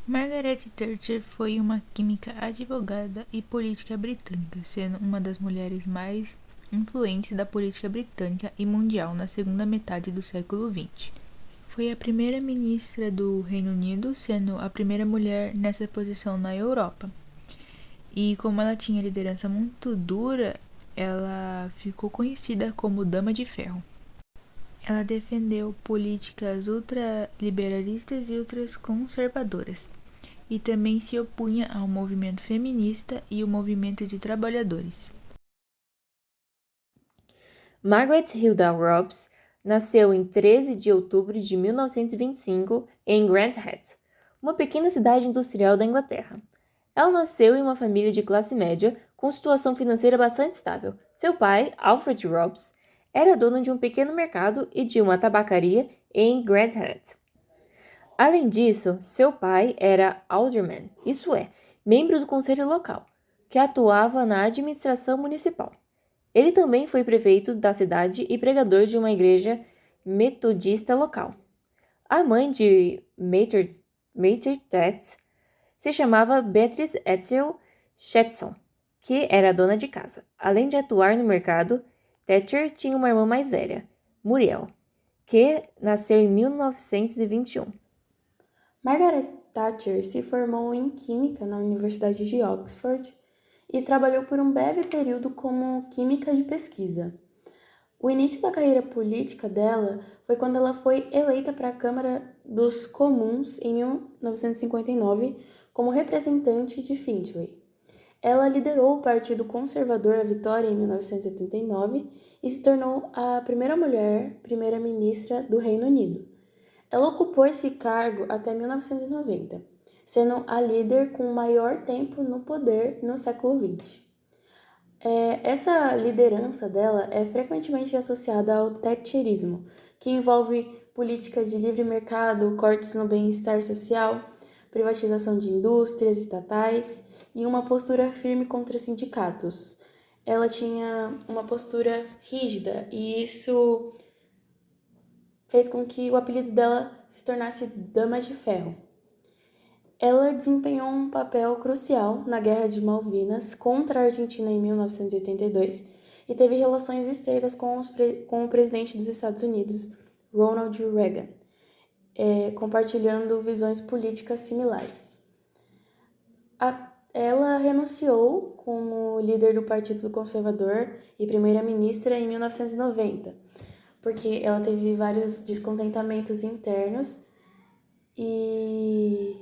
Margaret Thatcher foi uma química, advogada e política britânica, sendo uma das mulheres mais influentes da política britânica e mundial na segunda metade do século XX. Foi a primeira ministra do Reino Unido, sendo a primeira mulher nessa posição na Europa. E como ela tinha liderança muito dura, ela ficou conhecida como Dama de Ferro. Ela defendeu políticas ultraliberalistas e ultraconservadoras, e também se opunha ao movimento feminista e o movimento de trabalhadores. Margaret Hilda Robbs nasceu em 13 de outubro de 1925 em Grand Hat, uma pequena cidade industrial da Inglaterra. Ela nasceu em uma família de classe média com situação financeira bastante estável. Seu pai, Alfred Robbs, era dono de um pequeno mercado e de uma tabacaria em Grand Hat. Além disso, seu pai era alderman, isso é, membro do conselho local, que atuava na administração municipal. Ele também foi prefeito da cidade e pregador de uma igreja metodista local. A mãe de Mater Tats se chamava Beatrice Ethel Shepson, que era dona de casa. Além de atuar no mercado, Thatcher tinha uma irmã mais velha, Muriel, que nasceu em 1921. Margaret Thatcher se formou em Química na Universidade de Oxford e trabalhou por um breve período como química de pesquisa. O início da carreira política dela foi quando ela foi eleita para a Câmara dos Comuns em 1959 como representante de Finchley. Ela liderou o Partido Conservador à vitória em 1979 e se tornou a primeira mulher primeira-ministra do Reino Unido. Ela ocupou esse cargo até 1990, sendo a líder com maior tempo no poder no século XX. Essa liderança dela é frequentemente associada ao thatcherismo, que envolve política de livre mercado, cortes no bem-estar social, privatização de indústrias estatais e uma postura firme contra sindicatos. Ela tinha uma postura rígida e isso fez com que o apelido dela se tornasse Dama de Ferro. Ela desempenhou um papel crucial na Guerra de Malvinas contra a Argentina em 1982 e teve relações estreitas com o presidente dos Estados Unidos, Ronald Reagan, compartilhando visões políticas similares. Ela renunciou como líder do Partido Conservador e primeira-ministra em 1990, porque ela teve vários descontentamentos internos e,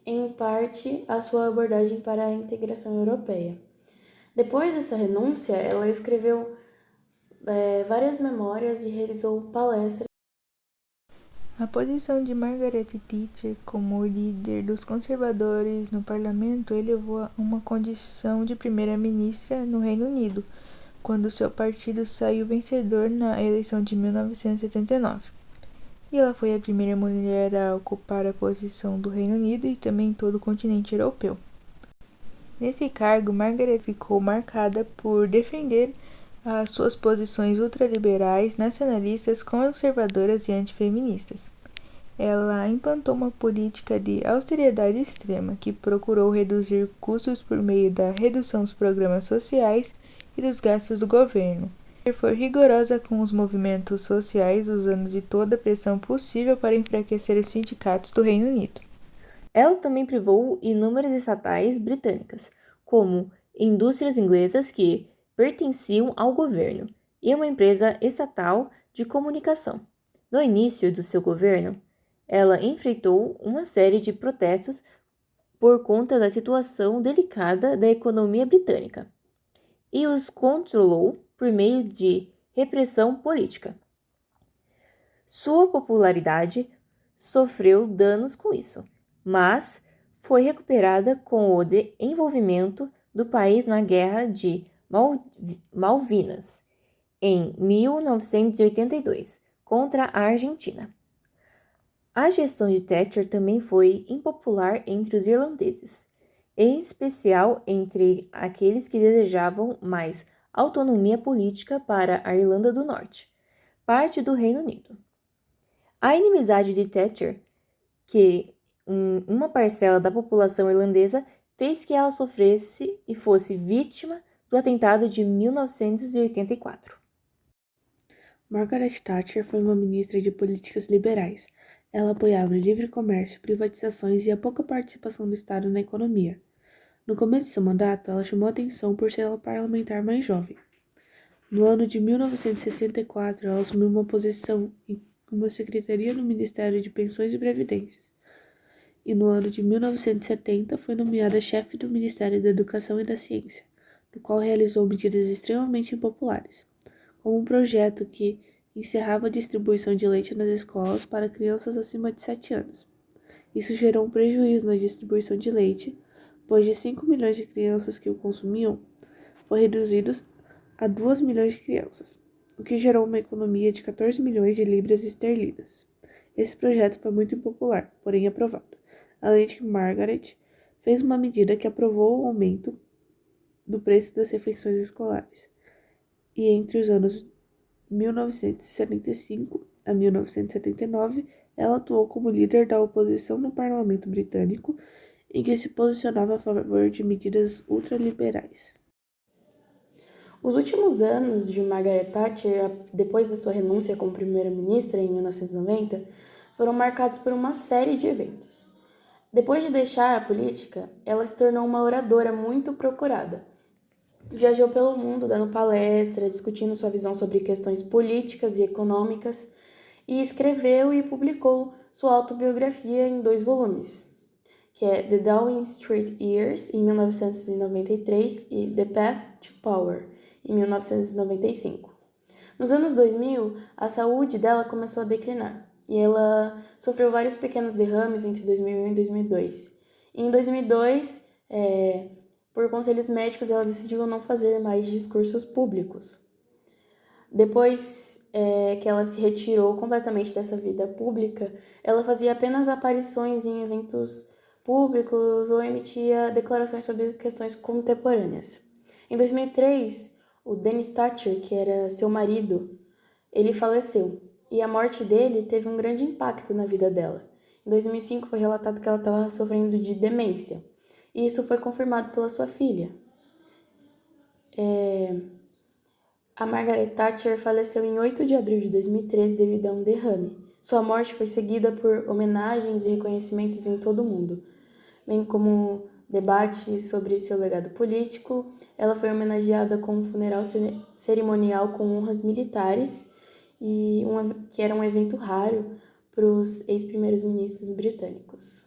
em parte, a sua abordagem para a integração europeia. Depois dessa renúncia, ela escreveu várias memórias e realizou palestras. A posição de Margaret Thatcher como líder dos conservadores no parlamento elevou a uma condição de primeira-ministra no Reino Unido, quando seu partido saiu vencedor na eleição de 1979. E ela foi a primeira mulher a ocupar a posição do Reino Unido e também todo o continente europeu. Nesse cargo, Margaret ficou marcada por defender as suas posições ultraliberais, nacionalistas, conservadoras e antifeministas. Ela implantou uma política de austeridade extrema que procurou reduzir custos por meio da redução dos programas sociais e dos gastos do governo. Foi rigorosa com os movimentos sociais, usando de toda a pressão possível para enfraquecer os sindicatos do Reino Unido. Ela também privou inúmeras estatais britânicas, como indústrias inglesas que pertenciam ao governo e uma empresa estatal de comunicação. No início do seu governo, ela enfrentou uma série de protestos por conta da situação delicada da economia britânica e os controlou por meio de repressão política. Sua popularidade sofreu danos com isso, mas foi recuperada com o envolvimento do país na Guerra de Malvinas em 1982 contra a Argentina. A gestão de Thatcher também foi impopular entre os irlandeses, em especial entre aqueles que desejavam mais autonomia política para a Irlanda do Norte, parte do Reino Unido. A inimizade de Thatcher, que uma parcela da população irlandesa fez que ela sofresse e fosse vítima do atentado de 1984. Margaret Thatcher foi uma ministra de políticas liberais. Ela apoiava o livre comércio, privatizações e a pouca participação do Estado na economia. No começo de seu mandato, ela chamou atenção por ser a parlamentar mais jovem. No ano de 1964, ela assumiu uma posição em uma secretaria no Ministério de Pensões e Previdências. E no ano de 1970 foi nomeada chefe do Ministério da Educação e da Ciência, no qual realizou medidas extremamente impopulares, como um projeto que encerrava a distribuição de leite nas escolas para crianças acima de 7 anos. Isso gerou um prejuízo na distribuição de leite, pois de 5 milhões de crianças que o consumiam, foi reduzido a 2 milhões de crianças, o que gerou uma economia de 14 milhões de libras esterlinas. Esse projeto foi muito impopular, porém aprovado. Além de que Margaret fez uma medida que aprovou o aumento do preço das refeições escolares. E entre os anos 1975 a 1979, ela atuou como líder da oposição no parlamento britânico, em que se posicionava a favor de medidas ultraliberais. Os últimos anos de Margaret Thatcher, depois da sua renúncia como primeira-ministra em 1990, foram marcados por uma série de eventos. Depois de deixar a política, ela se tornou uma oradora muito procurada. Viajou pelo mundo dando palestras, discutindo sua visão sobre questões políticas e econômicas, e escreveu e publicou sua autobiografia em 2 volumes, que é The Downing Street Years, em 1993, e The Path to Power, em 1995. Nos anos 2000, a saúde dela começou a declinar, e ela sofreu vários pequenos derrames entre 2001 e 2002. E em 2002, por conselhos médicos, ela decidiu não fazer mais discursos públicos. Depois que ela se retirou completamente dessa vida pública, ela fazia apenas aparições em eventos públicos ou emitia declarações sobre questões contemporâneas. Em 2003, o Dennis Thatcher, que era seu marido, ele faleceu, e a morte dele teve um grande impacto na vida dela. Em 2005 foi relatado que ela estava sofrendo de demência, e isso foi confirmado pela sua filha. A Margaret Thatcher faleceu em 8 de abril de 2013 devido a um derrame. Sua morte foi seguida por homenagens e reconhecimentos em todo o mundo, bem como debates sobre seu legado político. Ela foi homenageada com um funeral cerimonial com honras militares, que era um evento raro para os ex-primeiros ministros britânicos.